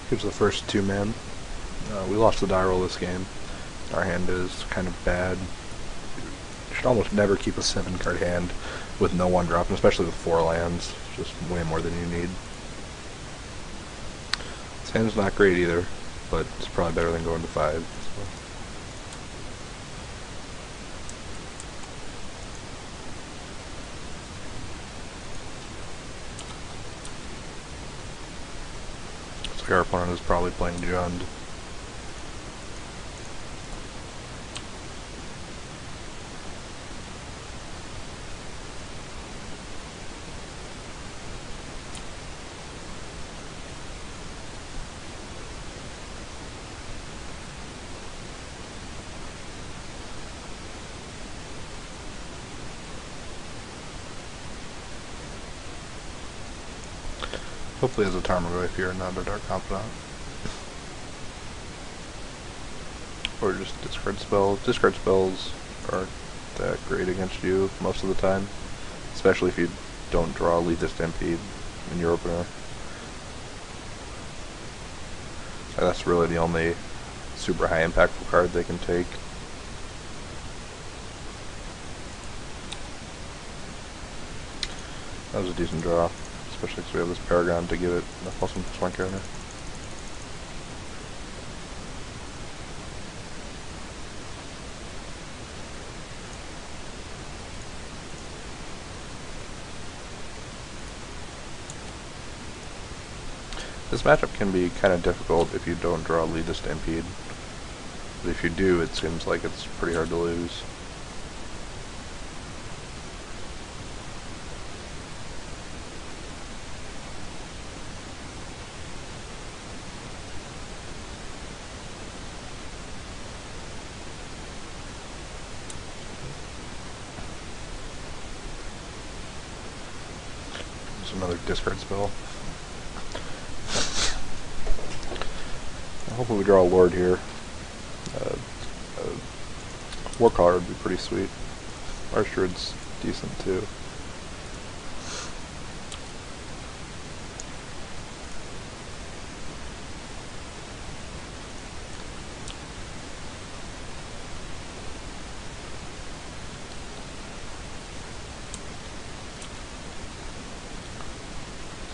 Gives the first 2 man. We lost the die roll this game. Our hand is kind of bad. You should almost never keep a 7 card hand with no 1-drop, and especially with 4 lands. It's just way more than you need. This hand's not great either, but it's probably better than going to 5. So. Looks like our opponent is probably playing Jund. Hopefully as a Tarmogoyf here, not a Dark Confidant. Or just discard spells. Discard spells aren't that great against you most of the time. Especially if you don't draw Lead the Stampede in your opener. That's really the only super high impactful card they can take. That was a decent draw. Especially because we have this Paragon to give it a +1/+1 counter. This matchup can be kind of difficult if you don't draw Lead the Stampede. But if you do, it seems like it's pretty hard to lose. Another discard spell. Hopefully we draw a Lord here. Warcaller would be pretty sweet. Archerd's decent too.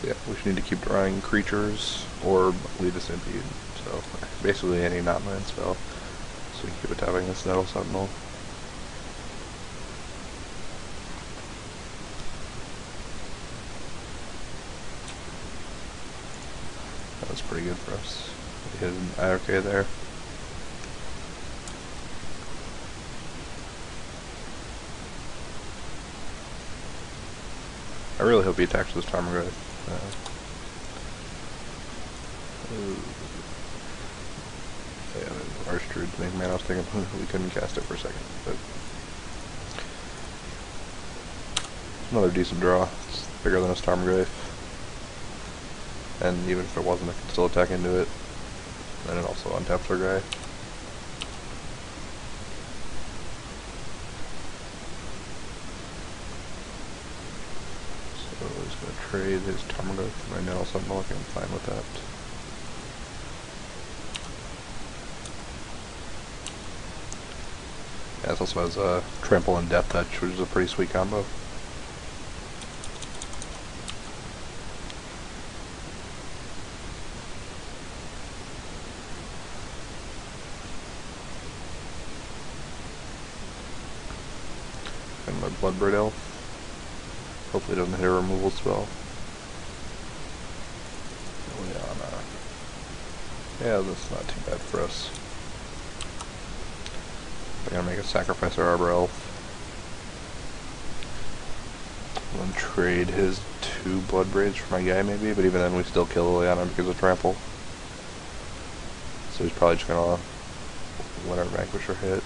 Yeah, we should need to keep drawing creatures or Lead the Stampede. So basically any not-land spell. So we can keep attacking this Nettle Sentinel. That was pretty good for us. We hit an IRK there. I really hope he attacks this Tarmogoyf. Yeah, Archdruid's main man. I was thinking we couldn't cast it for a second, but it's another decent draw. It's bigger than a Tarmogoyf, and even if it wasn't, I could still attack into it. And it also untaps our guy. So he's going to trade his Tarmogoyf for my Nettle Sentinel. I think I'm fine with that. Yeah, this also has a Trample and Death Touch, which is a pretty sweet combo. And my Bloodbraid Elf. Hopefully it doesn't hit a removal spell. Yeah, that's not too bad for us. I'm gonna make a sacrifice our Arbor Elf. And then trade his 2 Bloodbraids for my guy maybe, but even then we still kill Liliana because of Trample. So he's probably just gonna let our Vanquisher hit.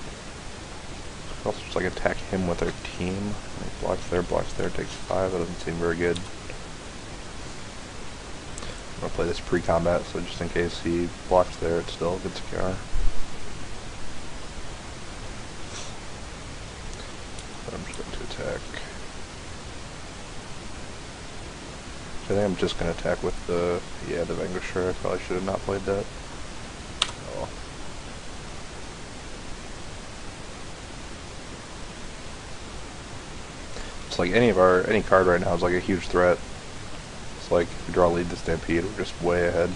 Also just like attack him with our team. Like blocks there, takes 5, that doesn't seem very good. I'm gonna play this pre-combat, so just in case he blocks there, it still gets a KR. But I'm just going to attack. I think I'm just going to attack with the Vanquisher. I probably should have not played that. Oh. It's like any card right now is like a huge threat. It's like if we draw Lead the Stampede, we're just way ahead.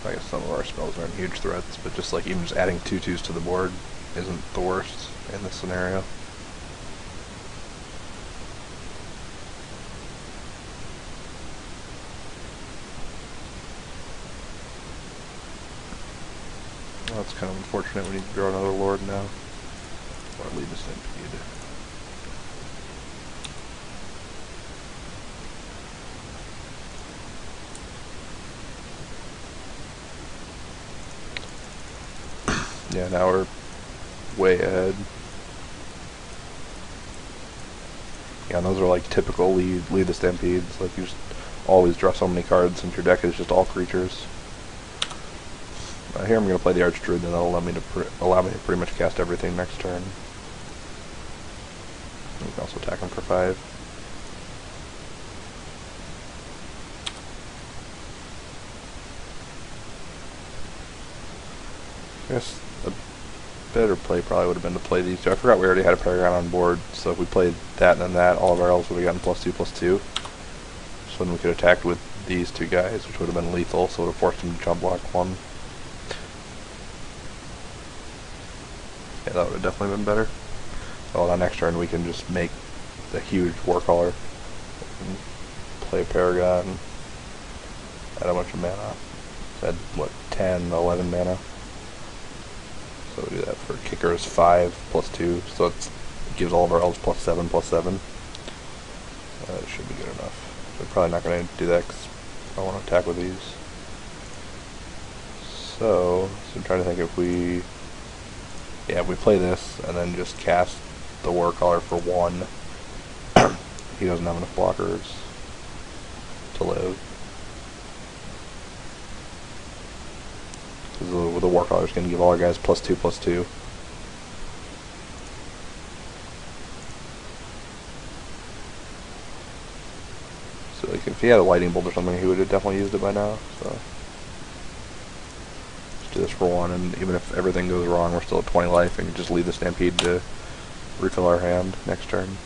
I guess some of our spells aren't huge threats, but just like even just adding 2/2s to the board isn't the worst in this scenario. Well, that's kind of unfortunate. We need to draw another Lord now. Or Lead the Stampede. Yeah, now we're way ahead. Yeah, and those are like typical lead the Stampedes. Like you just always draw so many cards since your deck is just all creatures. Here I'm going to play the Archdruid, and that'll allow me to pretty much cast everything next turn. You can also attack him for 5. I guess a better play probably would have been to play these two. I forgot we already had a Paragon on board, so if we played that and then that, all of our elves would have gotten +2/+2. So then we could attack with these two guys, which would have been lethal, so it would have forced him to jump block 1. Yeah, that would have definitely been better. Well, on next turn we can just make a huge Warcaller and play Paragon, add a bunch of mana. Add, what, 10, 11 mana? So we do that for Kickers 5/2, so it gives all of our elves +7/7. That should be good enough. So we're probably not going to do that because I want to attack with these. So I'm trying to think if we play this and then just cast the Warcaller for 1, he doesn't have enough blockers to live. Because the Warcaller is going to give all our guys +2/+2. So like if he had a Lightning Bolt or something, he would have definitely used it by now. So do this for 1, and even if everything goes wrong, we're still at 20 life, and you just leave the Stampede to refill our hand next turn.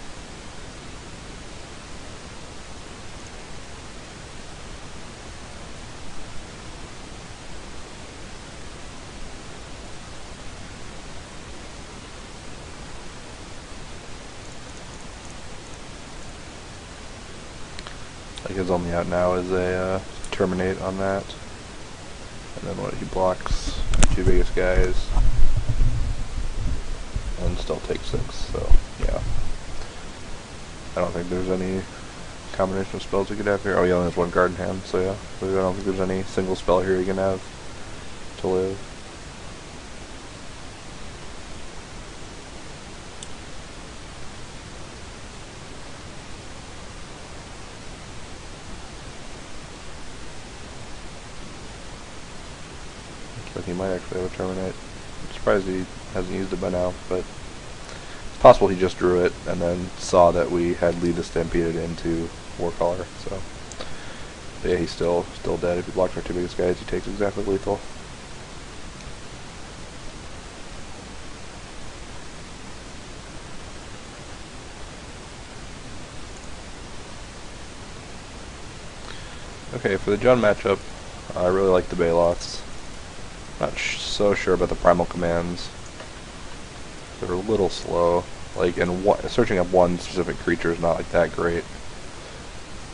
Like his only out now is a Terminate on that. And then what, he blocks the 2 biggest guys and still takes 6, so yeah. I don't think there's any combination of spells we could have here. Oh, he only has 1 card in hand, so yeah. I don't think there's any single spell here you can have to live. But he might actually have a Terminate. I'm surprised he hasn't used it by now, but it's possible he just drew it and then saw that we had Lead the Stampeded into Warcaller, so. But yeah, he's still dead. If he blocks our 2 biggest guys, he takes exactly lethal. Okay, for the Jund matchup, I really like the Baloths. Not so sure about the primal commands. They're a little slow. Like, and searching up one specific creature is not like that great.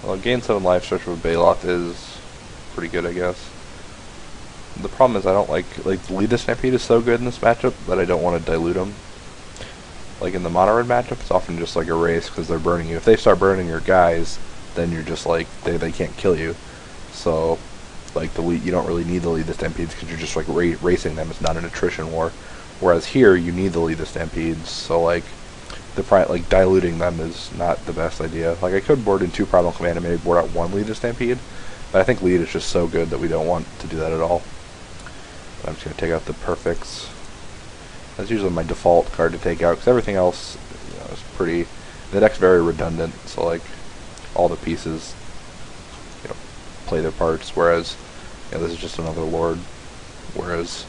Well, gain 7 life, search for Baloth is pretty good, I guess. The problem is I don't like Lead the Stampede is so good in this matchup that I don't want to dilute them. Like in the mono red matchup, it's often just like a race because they're burning you. If they start burning your guys, then you're just like they can't kill you. So like you don't really need the Lead the Stampedes because you're just like racing them. It's not an attrition war. Whereas here you need the Lead the Stampedes. So like diluting them is not the best idea. Like I could board in 2 Primal Command and maybe board out 1 Lead the Stampede, But I think lead is just so good that we don't want to do that at all. But I'm just going to take out the perfects. That's usually my default card to take out, because everything else, you know, is pretty... The deck's very redundant, so like all the pieces, you know, play their parts. Whereas, you know, this is just another lord. Whereas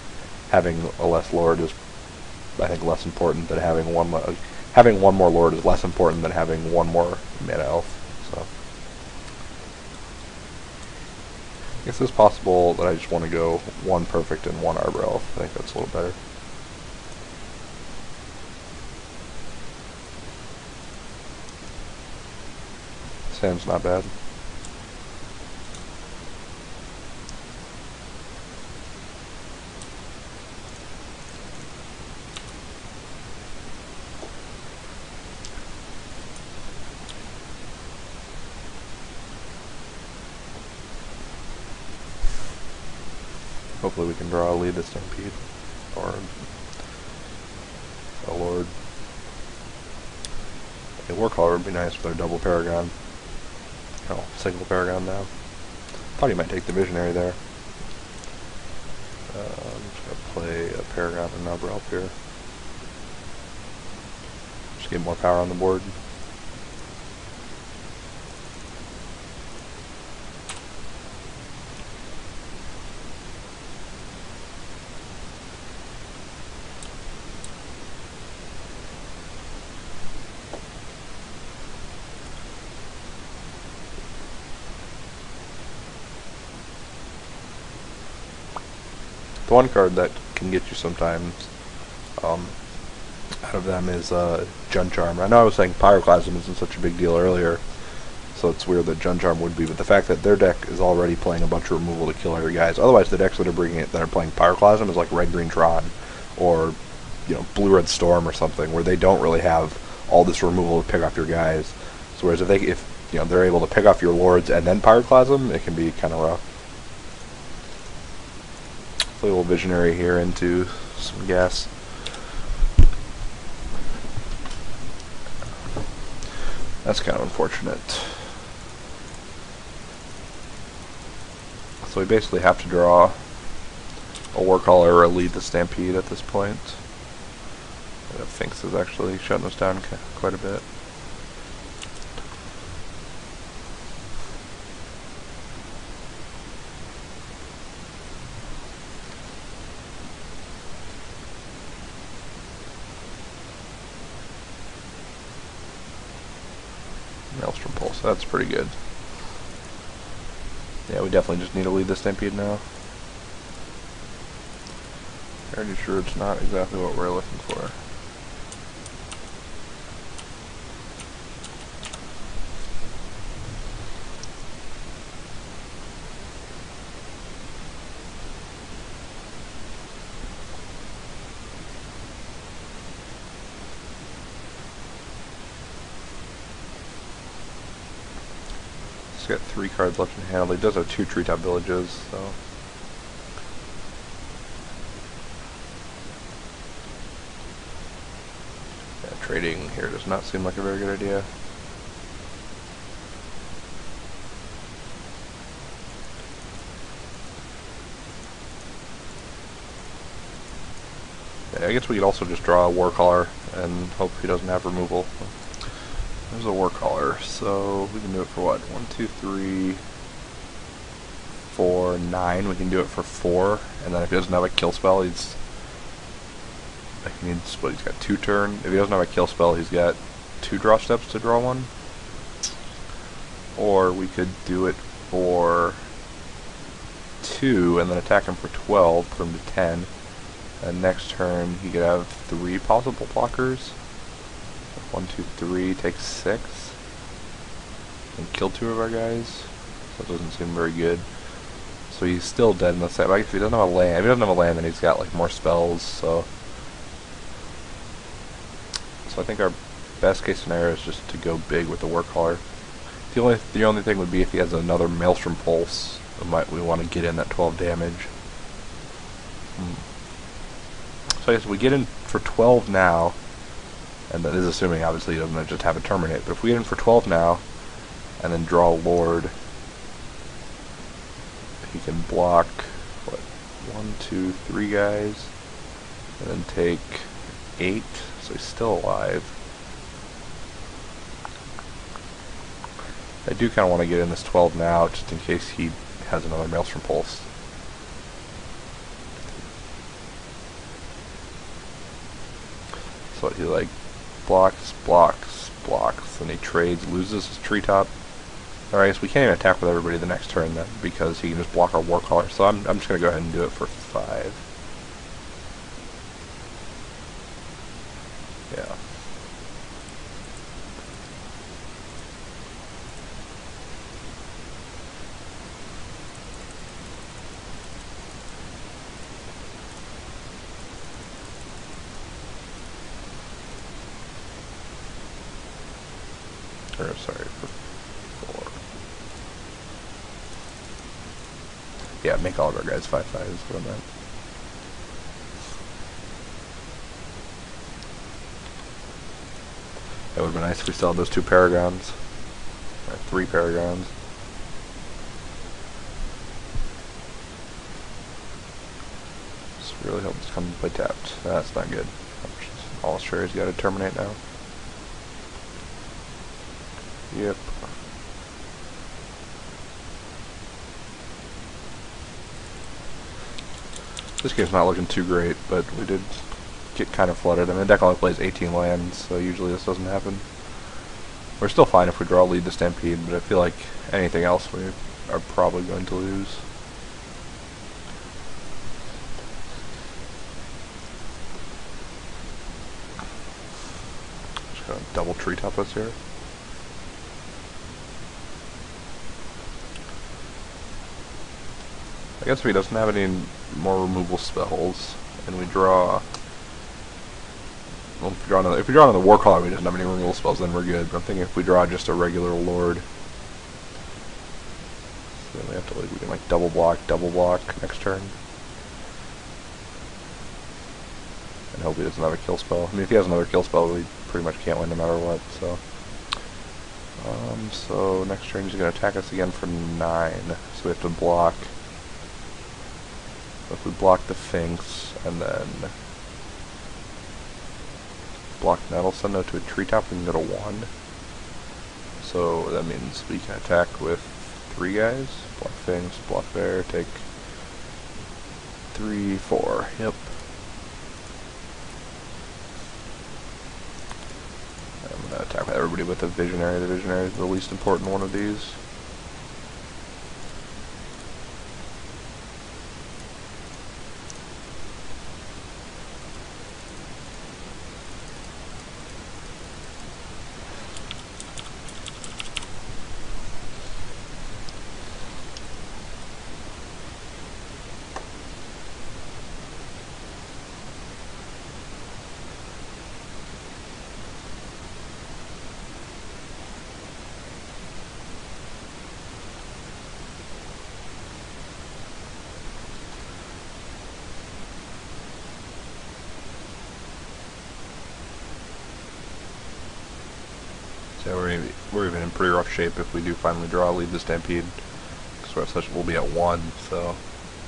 having a less lord is, I think, less important than having one. Having one more lord is less important than having one more mana elf. So, I guess it's possible that I just want to go one perfect and one arbor elf. I think that's a little better. Sounds not bad. Hopefully we can draw a lead the Stampede, or a lord. A Warcaller would be nice with our double Paragon. Oh, single Paragon now. Thought he might take the Visionary there. I'm just going to play a Paragon and an Arbor Elf here. Just get more power on the board. The one card that can get you sometimes out of them is Jun Charm. I know I was saying Pyroclasm isn't such a big deal earlier, so it's weird that Jun Charm would be, but the fact that their deck is already playing a bunch of removal to kill all your guys. Otherwise, the decks that are bringing it, that are playing Pyroclasm, is like Red Green Tron, or you know, Blue Red Storm or something, where they don't really have all this removal to pick off your guys. So whereas if you know, they're able to pick off your lords and then Pyroclasm, it can be kind of rough. Play a little Visionary here into some gas. That's kind of unfortunate. So we basically have to draw a Warcaller or a lead the Stampede at this point. Finks is actually shutting us down quite a bit. Maelstrom Pulse, that's pretty good. Yeah, we definitely just need to lead the Stampede now. Pretty sure it's not exactly what we're looking for. He's got 3 cards left in hand. He does have 2 treetop villages, so. Yeah, trading here does not seem like a very good idea. Yeah, I guess we could also just draw a Warcaller and hope he doesn't have removal. There's a Warcaller, so we can do it for what? 1, 2, 3, 4, 9. We can do it for 4, and then if he doesn't have a kill spell, he's got 2 turn. If he doesn't have a kill spell, he's got 2 draw steps to draw 1. Or we could do it for 2, and then attack him for 12, put him to 10. And next turn, he could have 3 possible blockers. 1, 2, 3, takes 6. And kill 2 of our guys. That doesn't seem very good. So he's still dead in the set. If he doesn't have a land, then he's got like more spells. So I think our best case scenario is just to go big with the Warcaller. The only thing would be if he has another Maelstrom Pulse, we want to get in that 12 damage. So I guess we get in for 12 now. And that is assuming, obviously, he doesn't just have a terminate. But if we get in for 12 now, and then draw a Lord, he can block, what, 1, 2, 3 guys, and then take 8, so he's still alive. I do kind of want to get in this 12 now, just in case he has another Maelstrom Pulse. So he like blocks, and he trades, loses his treetop. Alright, I guess we can't even attack with everybody the next turn then, because he can just block our Warcaller. So I'm just going to go ahead and do it for 5. Yeah. Or, sorry, for 4. Yeah, make all of our guys 5/5 is what I meant. It would have been nice if we still had those 2 Paragons. Or 3 Paragons. Just really hope this comes by tapped. That's not good. All Australia's got to terminate now. Yep. This game's not looking too great, but we did get kind of flooded. I mean, the deck only plays 18 lands, so usually this doesn't happen. We're still fine if we draw lead the Stampede, but I feel like anything else we are probably going to lose. Just gonna double treetop us here. I guess if he doesn't have any more removal spells, and we draw... Well, if we draw another Warcaller and he doesn't have any removal spells, then we're good. But I'm thinking if we draw just a regular Lord, so then we have to, like, we can like double block next turn. And hope he doesn't have a kill spell. I mean, if he has another kill spell, we pretty much can't win no matter what, so... so next turn he's going to attack us again for 9, so we have to block. If we block the Sphinx, and then block Nettlesendo to a treetop, we can go to 1. So that means we can attack with 3 guys. Block Sphinx, block Bear, take 3, 4. Yep. I'm going to attack with everybody with a Visionary. The Visionary is the least important one of these. So we're even in pretty rough shape if we do finally draw lead the Stampede. Because we'll be at 1, so I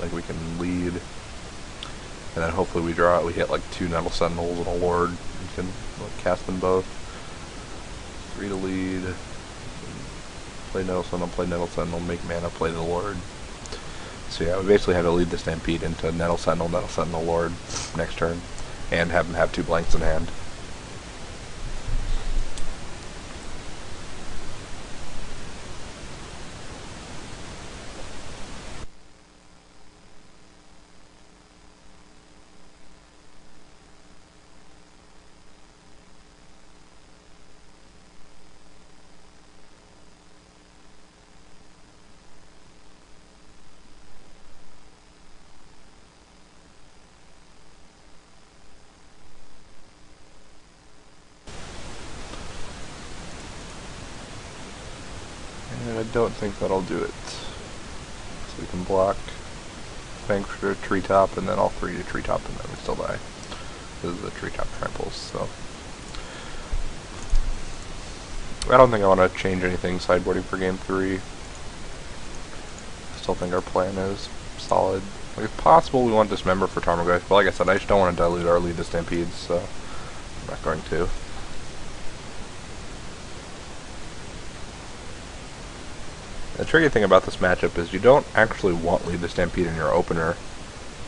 think we can lead. And then hopefully we hit like 2 Nettle Sentinels and a Lord. We can cast them both. 3 to lead. Play Nettle Sentinel, make mana, play the Lord. So yeah, we basically have to lead the Stampede into Nettle Sentinel, Lord next turn. And have them have 2 blanks in hand. And I don't think that'll do it. So we can block Bank for a treetop, and then all 3 to treetop, and then we still die. This is the treetop tramples, so. I don't think I want to change anything sideboarding for game 3. still think our plan is solid. Like, if possible, we want Dismember for Tarmogoyf, but like I said, I just don't want to dilute or lead the Stampedes, so I'm not going to. The tricky thing about this matchup is you don't actually want Lead the Stampede in your opener,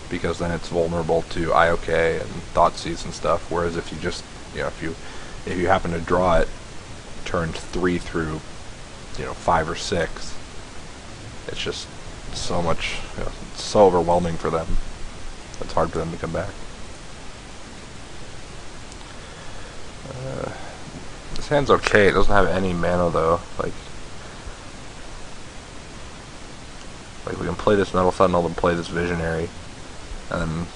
because then it's vulnerable to IOK and Thoughtseize and stuff, whereas if you just, you know, if you happen to draw it turns 3 through, you know, 5 or 6, it's just so much, you know, it's so overwhelming for them. It's hard for them to come back. This hand's okay. It doesn't have any mana though. Like we can play this Metal Sentinel and play this Visionary, and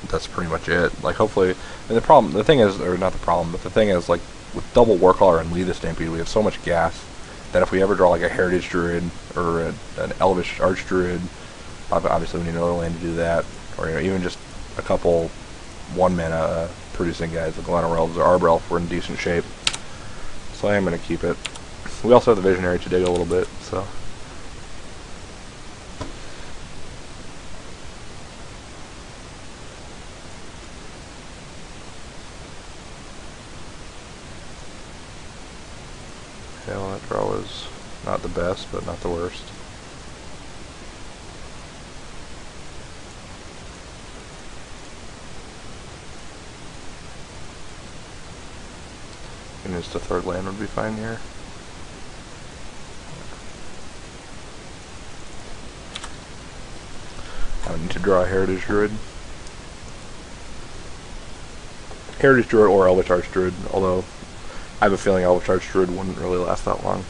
that's pretty much it. Like, hopefully, and the thing is, or not the problem, but the thing is, like, with double Warcaller and Lead the Stampede, we have so much gas that if we ever draw like a Heritage Druid or an Elvish Archdruid, obviously we need another land to do that, or, you know, even just a couple 1 mana producing guys like Glenor Elves or Arbor Elf, we're in decent shape. So I am going to keep it. We also have the Visionary to dig a little bit, so. Yeah, well, that draw was not the best, but not the worst. And just a 3rd land would be fine here. I need to draw a Heritage Druid. Heritage Druid or Elvish Archdruid, although I have a feeling Elvish Archdruid wouldn't really last that long.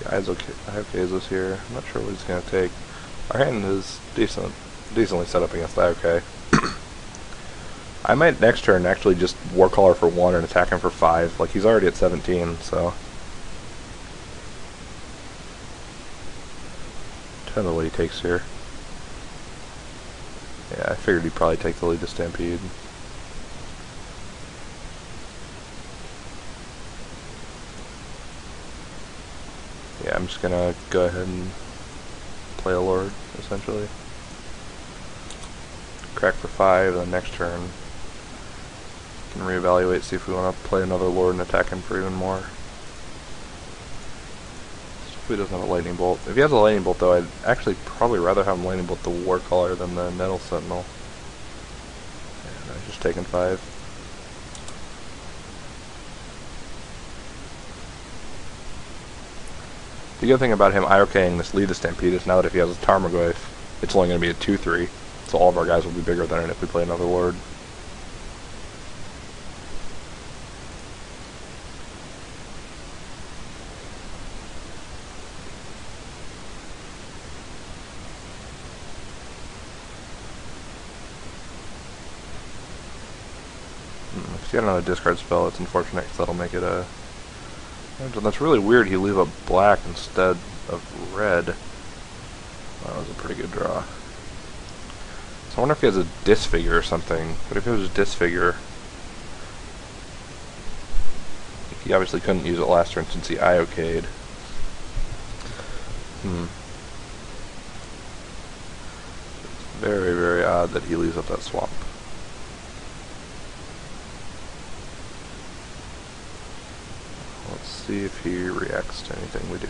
I have Kazos here. I'm not sure what he's going to take. Our hand is decently set up against IOK. I might next turn actually just Warcaller for 1 and attack him for 5. Like, he's already at 17, so. Depends on what he takes here. Yeah, I figured he'd probably take the Lead the Stampede. Yeah, I'm just gonna go ahead and play a Lord, essentially. Crack for 5, and then next turn can reevaluate, see if we want to play another Lord and attack him for even more. If he doesn't have a Lightning Bolt. If he has a Lightning Bolt, though, I'd actually probably rather have him Lightning Bolt the Warcaller than the Metal Sentinel. And I've just taken 5. The good thing about him IOKing this Lead the Stampede is now that if he has a Tarmogoyf, it's only going to be a 2/3, so all of our guys will be bigger than it if we play another Lord. If he had another discard spell, it's unfortunate because that'll make it a... That's really weird, he leave a black instead of red. That was a pretty good draw. So I wonder if he has a Disfigure or something. But if it was a Disfigure, he obviously couldn't use it last turn since he IOK'd. Very, very odd that he leaves up that swamp. Let's see if he reacts to anything we do.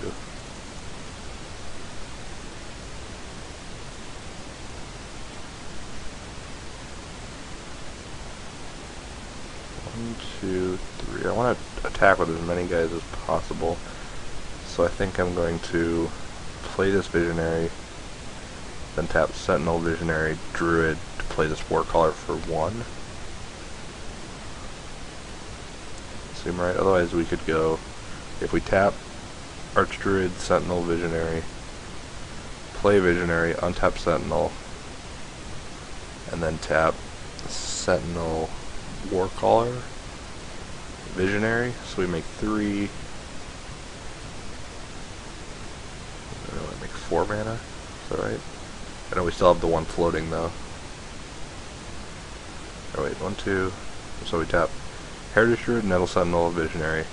One, two, three. I want to attack with as many guys as possible, so I think I'm going to play this Visionary, then tap Sentinel, Visionary, Druid to play this Warcaller for 1. Seem right? Otherwise we could go, if we tap Archdruid, Sentinel, Visionary, play Visionary, untap Sentinel, and then tap Sentinel, Warcaller, Visionary, so we make 3. 4 mana. Is that right? I know we still have the one floating though. Oh wait, 1, 2. So we tap Heritage Druid, Nettle Sentinel, Visionary.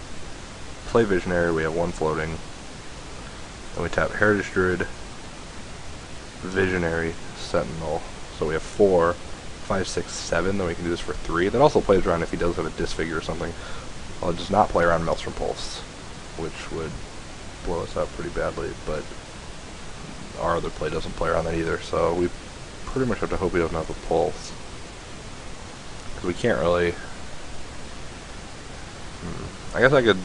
Play Visionary, we have 1 floating. Then we tap Heritage Druid, Visionary, Sentinel. So we have 4, 5, 6, 7. Then we can do this for 3. That also plays around if he does have a disfigure or something. Well, it does not play around Maelstrom Pulse, which would blow us up pretty badly, but our other play doesn't play around that either, so we pretty much have to hope he doesn't have a Pulse. Because we can't really... I guess I could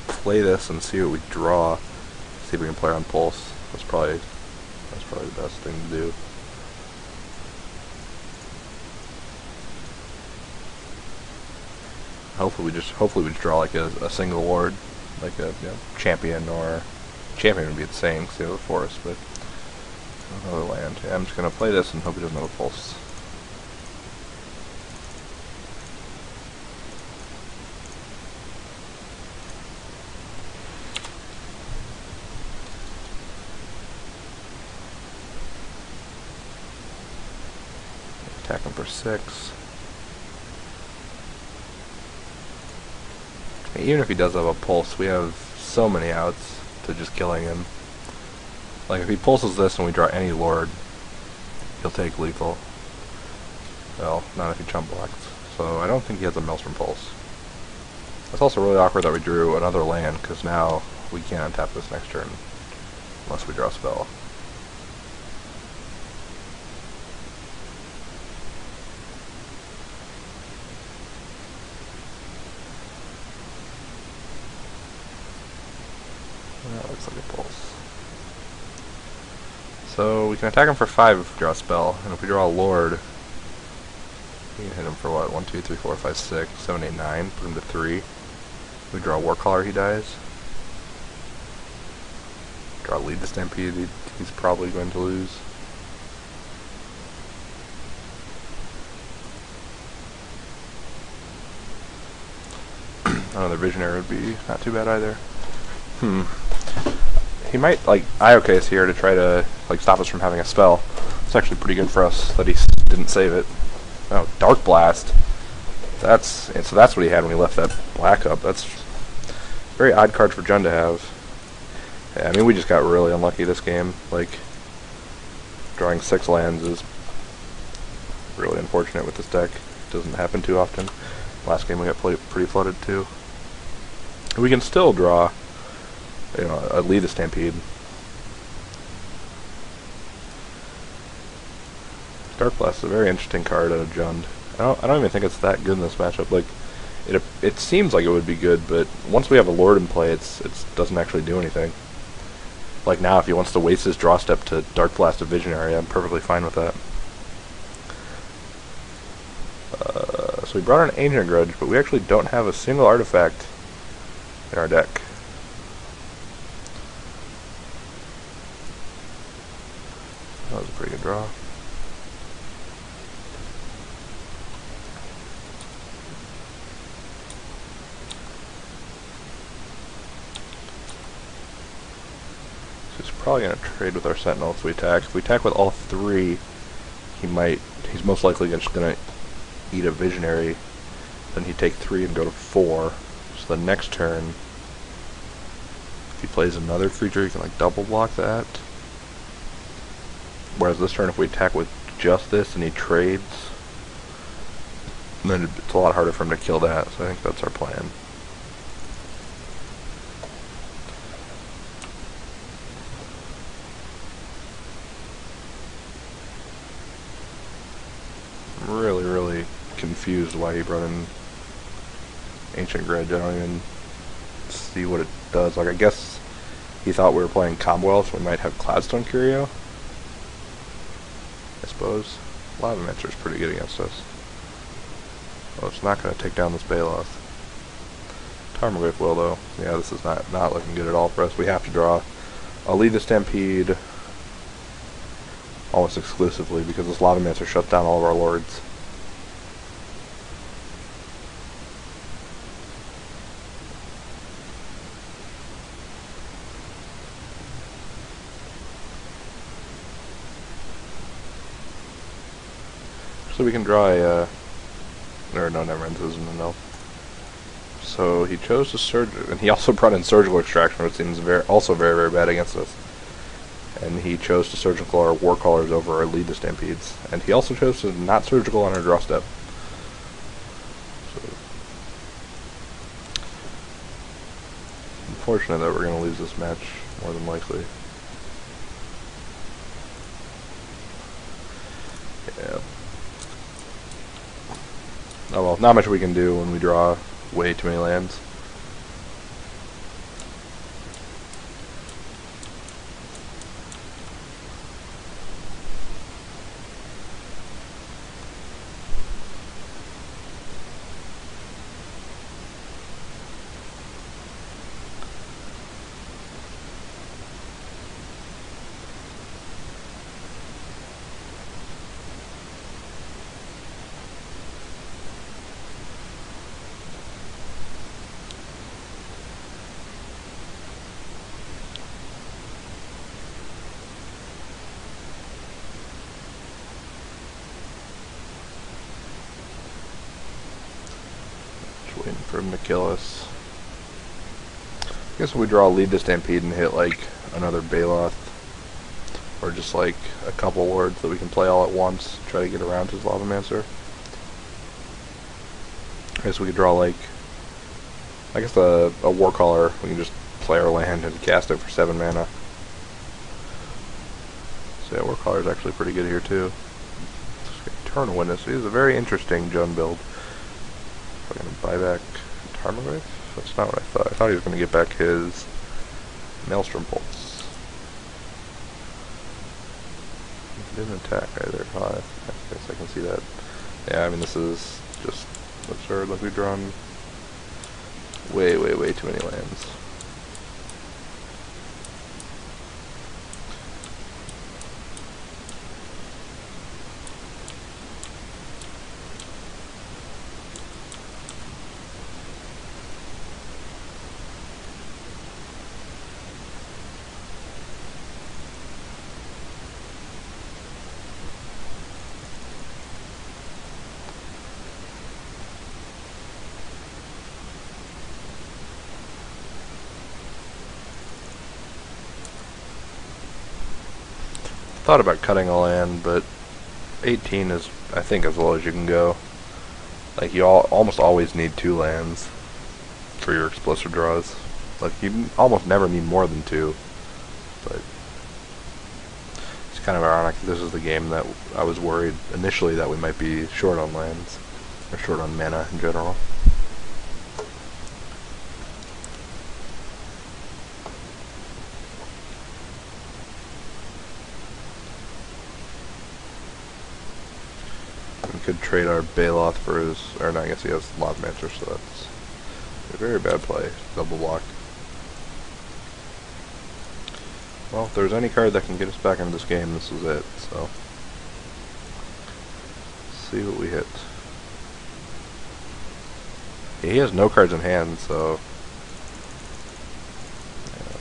play this and see what we draw, see if we can play around Pulse. That's probably the best thing to do. Hopefully we just draw like a single ward, like a champion, or champion would be the same because they have a forest, but another land. Yeah, I'm just gonna play this and hope he doesn't have a Pulse. Attack him for 6. Even if he does have a Pulse, we have so many outs to just killing him. Like if he pulses this and we draw any Lord, he'll take lethal. Well, not if he chump blocks. So I don't think he has a Maelstrom Pulse. It's also really awkward that we drew another land, because now we can't untap this next turn unless we draw a spell. That looks like a Pulse. So we can attack him for 5 if we draw a spell, and if we draw a Lord, we can hit him for what? 1, 2, 3, 4, 5, 6, 7, 8, 9. Put him to 3. If we draw a Warcaller, he dies. Draw Lead the Stampede, he's probably going to lose. Another Visionary would be not too bad either. He might like IOK's here to try to like stop us from having a spell. It's actually pretty good for us that he didn't save it. Oh, Dark Blast. So that's what he had when he left that black up. That's a very odd card for Jund to have. Yeah, I mean we just got really unlucky this game. Like drawing 6 lands is really unfortunate with this deck. It doesn't happen too often. Last game we got pretty flooded too. We can still draw, you know, a Lead the Stampede. Dark Blast is a very interesting card out of Jund. I don't even think it's that good in this matchup. Like, it seems like it would be good, but once we have a Lord in play, it doesn't actually do anything. Like now, if he wants to waste his draw step to Dark Blast a Visionary, I'm perfectly fine with that. So we brought an Ancient Grudge, but we actually don't have a single artifact in our deck. That was a pretty good draw. So he's probably going to trade with our Sentinel if we attack. If we attack with all 3, he's most likely just going to eat a Visionary. Then he'd take 3 and go to 4. So the next turn, if he plays another creature, he can like double block that. Whereas this turn, if we attack with just this and he trades, then it's a lot harder for him to kill that. So I think that's our plan. I'm really confused why he brought in Ancient Grudge. I don't even see what it does. Like, I guess he thought we were playing combo Elves, so we might have Cloudstone Curio. I suppose. Lavamancer's pretty good against us. Well, it's not going to take down this Baloth. Tarmogoyf will, though. Yeah, this is not looking good at all for us. We have to draw a Lead the Stampede almost exclusively because this Lavamancer shuts down all of our Lords. Actually, we can draw a, or no, never mind, this isn't an elf. So he chose to surge, and he also brought in surgical extraction, which seems also very, very bad against us. And he chose to surgical our war callers over our lead to stampedes. And he also chose to not surgical on our draw step. So, unfortunate that we're going to lose this match, more than likely. Yeah. Oh well, not much we can do when we draw way too many lands. Waiting for him to kill us. I guess if we draw a lead to stampede and hit like another Baloth, or just like a couple lords that we can play all at once, try to get around his Lavamancer. I guess we could draw like, I guess a Warcaller. We can just play our land and cast it for 7 mana. So yeah, Warcaller is actually pretty good here too. Eternal Witness. He's a very interesting Jund build. We're going to buy back Tarmogoyf? That's not what I thought. I thought he was going to get back his Maelstrom Pulse. He didn't attack either. I guess I can see that. Yeah, I mean, this is just absurd. Like, we've drawn way, way, way too many lands. Thought about cutting a land, but 18 is, I think, as low as you can go. Like, you almost always need 2 lands for your explosive draws. Like, you almost never need more than 2. But it's kind of ironic. This is the game that I was worried initially that we might be short on lands, or short on mana in general. Could trade our Baloth for his, or no, I guess he has Lavamancer, so that's a very bad play. Double block. Well, if there's any card that can get us back into this game, this is it, so. Let's see what we hit. Yeah, he has no cards in hand, so. Yeah.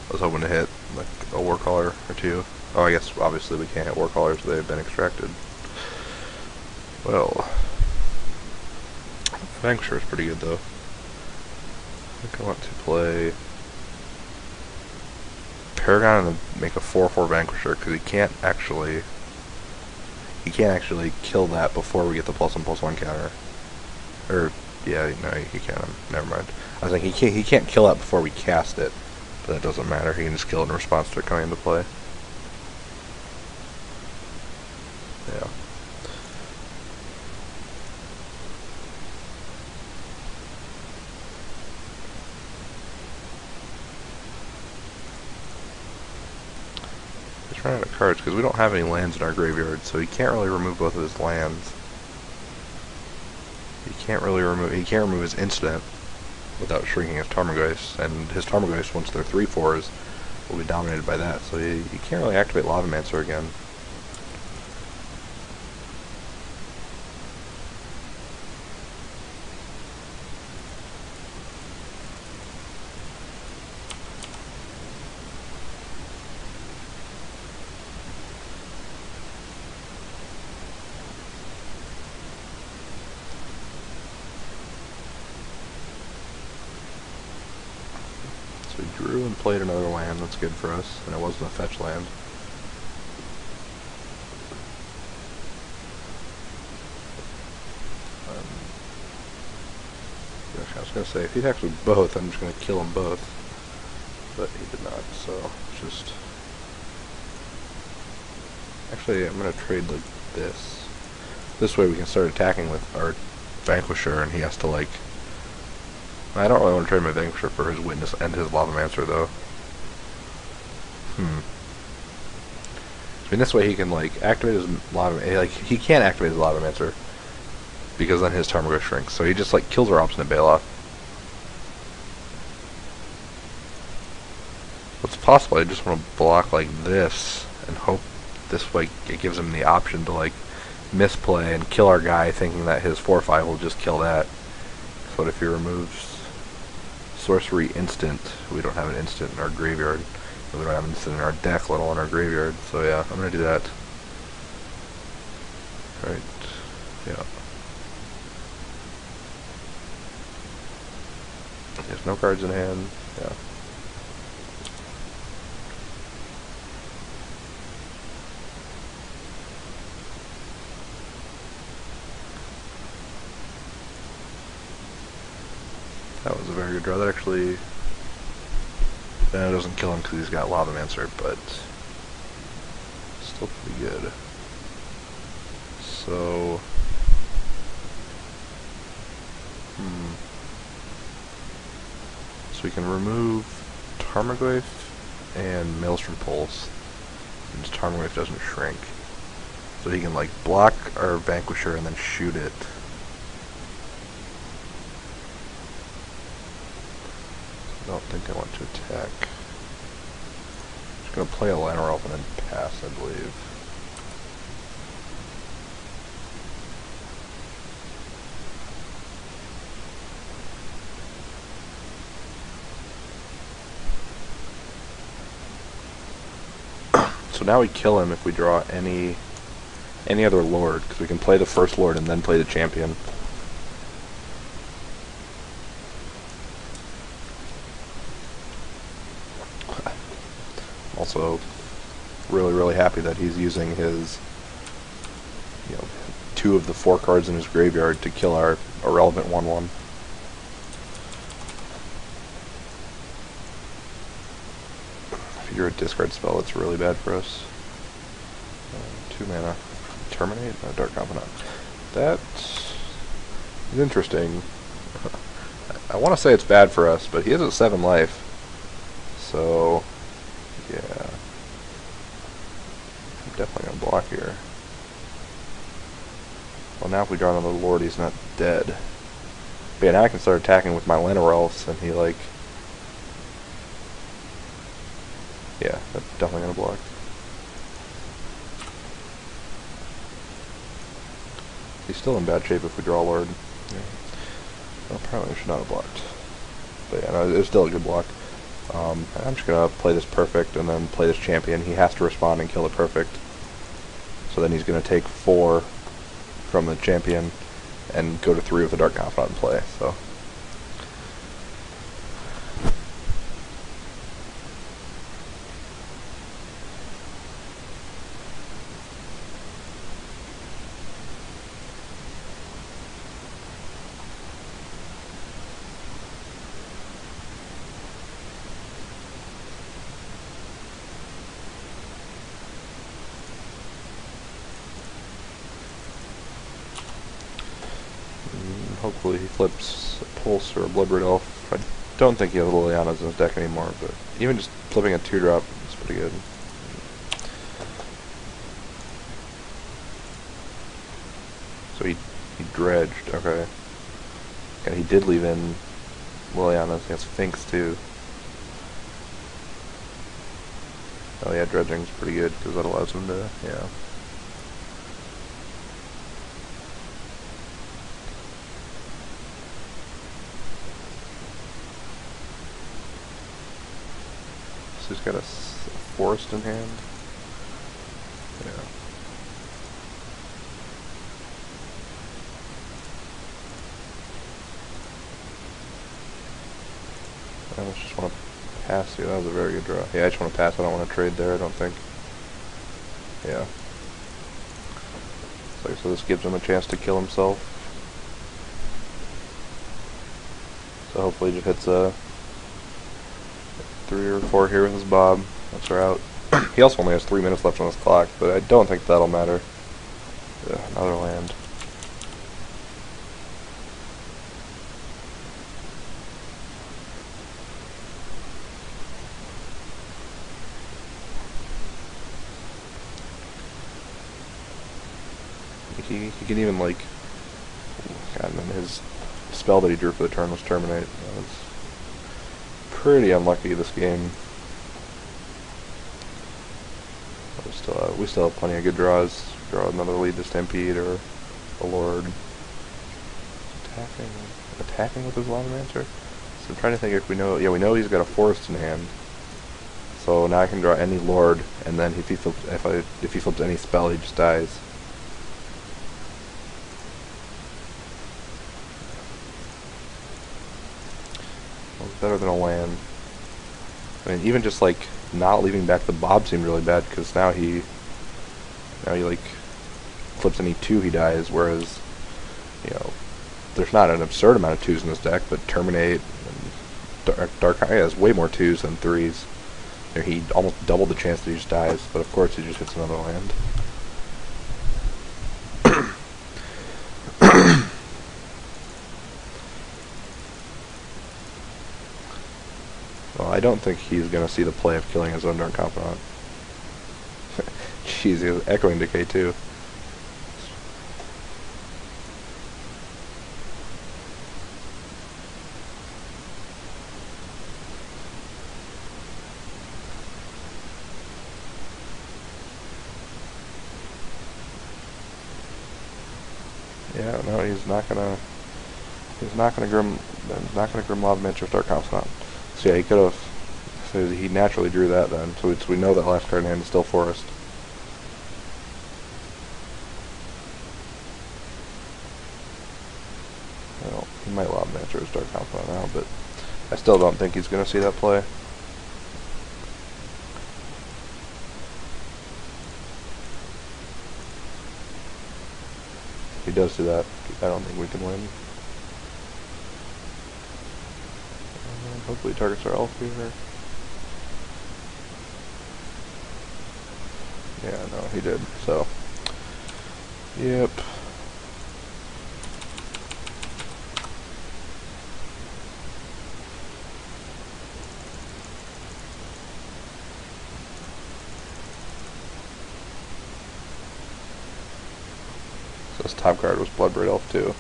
I was hoping to hit like a Warcaller or 2. Oh, I guess obviously we can't hit Warcallers, they've been extracted. Well, Vanquisher is pretty good though. I think I want to play Paragon and make a 4/4 Vanquisher because he can't actually kill that before we get the +1/+1 counter. Or yeah, no, he can't. Never mind. I was thinking he can't kill that before we cast it, but that doesn't matter. He can just kill it in response to it coming into play. Yeah. Run out of cards because we don't have any lands in our graveyard, so he can't really remove both of his lands. He can't remove his instant without shrinking his Tarmogoyfs, and his Tarmogoyfs, once they're 3/4s, will be dominated by that, so he can't really activate Lavamancer again. drew and played another land. That's good for us, and it wasn't a fetch land. I was going to say, if he'd actually both, I'm just going to kill them both. But he did not, so just... Actually, I'm going to trade like this. This way we can start attacking with our Vanquisher, and he has to like... I don't really want to trade my Vanquisher for his Witness and his Lavamancer, though. I mean, this way he can like activate his Lava... Like, he can't activate his Lavamancer, because then his Tarmogoyf shrinks. So he just like kills our Obstinate Baloth. It's possible I just want to block like this and hope this way it gives him the option to like misplay and kill our guy, thinking that his 4/5 will just kill that. So what if he removes sorcery instant? We don't have an instant in our graveyard. We don't have an instant in our deck, let alone our graveyard. So yeah, I'm gonna do that. Right. Yeah. There's no cards in hand. Yeah. That was a very good draw. That actually doesn't kill him because he's got Lavamancer, but still pretty good. So, so we can remove Tarmogoyf and Maelstrom Pulse, and Tarmogoyf doesn't shrink. So he can like block our Vanquisher and then shoot it. I don't think I want to attack. I'm just going to play a Liner Elf and then pass, I believe. So now we kill him if we draw any other Lord, because we can play the first Lord and then play the Champion. Also, really happy that he's using his, 2 of the 4 cards in his graveyard to kill our irrelevant 1/1. If you're a discard spell, it's really bad for us. 2 mana. Terminate? No, Dark Confidant. That is interesting. I want to say it's bad for us, but he has a 7 life. So... yeah. I'm definitely gonna block here. Well, now if we draw another Lord, he's not dead. But yeah, now I can start attacking with my Llanowar Elves, and he like... yeah, that's definitely gonna block. He's still in bad shape if we draw a Lord. Yeah. Well, probably should not have blocked. But yeah, no, it's still a good block. I'm just going to play this Perfect and then play this Champion. He has to respond and kill the Perfect. So then he's going to take 4 from the Champion and go to 3 with the Dark Confidant in play. So. Hopefully he flips a Pulse or a Bloodbraid Elf. I don't think he has Liliana's in his deck anymore, but even just flipping a 2-drop is pretty good. So he dredged, okay. And he did leave in Liliana's. He has Sphinx too. Oh yeah, dredging's pretty good because that allows him to, yeah. He's got a forest in hand. Yeah. I just want to pass here. That was a very good draw. Yeah, I just want to pass. I don't want to trade there, I don't think. Yeah. So this gives him a chance to kill himself. So hopefully he just hits a 3 or 4 here with his bob. That's her out. He also only has 3 minutes left on his clock, but I don't think that'll matter. Another land. He can even, like, God, and then his spell that he drew for the turn was Terminate. That was pretty unlucky this game. We still have plenty of good draws. Draw another lead to Stampede or a Lord. Attacking with his Lavamancer? So I'm trying to think if we know. Yeah, we know he's got a Forest in hand. So now I can draw any Lord, and then if he flips any spell, he just dies. Better than a land. I mean, even just like not leaving back the bob seemed really bad because now he like flips any 2, he dies. Whereas, you know, there's not an absurd amount of 2s in this deck, but Terminate and Dark has way more 2s than 3s. You know, he almost doubled the chance that he just dies, but of course he just hits another land. Well, I don't think he's going to see the play of killing his own Dark Confidant. Jeez, he has Echoing Decay too. Yeah, no, he's not gonna Grim Lavamancer Dark Confidant. So yeah, he could have. So he naturally drew that then. So we know that last card in hand is still Forest. Well, he might Lavamancer his Dark Confidant now, but I still don't think he's going to see that play. If he does do that, I don't think we can win. Hopefully targets our elf here. Yeah, no, he did. So, yep. So this top card was Bloodbraid Elf too.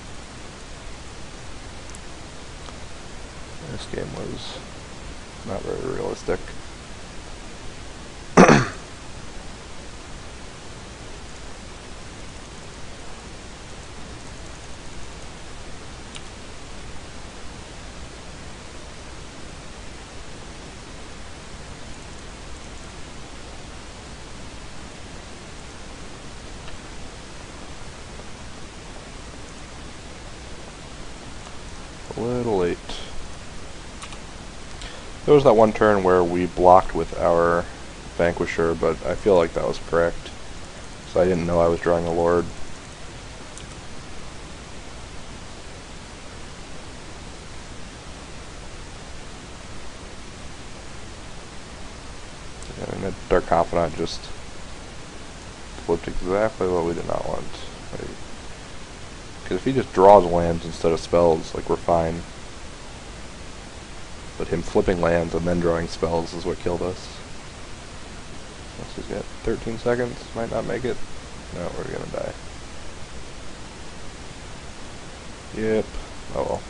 This game was not very realistic. A little late. There was that one turn where we blocked with our Vanquisher, but I feel like that was correct. So I didn't know I was drawing a Lord. Yeah, and that Dark Confidant just flipped exactly what we did not want. Because if he just draws lands instead of spells, like, we're fine. But him flipping lands and then drawing spells is what killed us. Let's just get 13 seconds. Might not make it. No, we're gonna die. Yep. Oh well.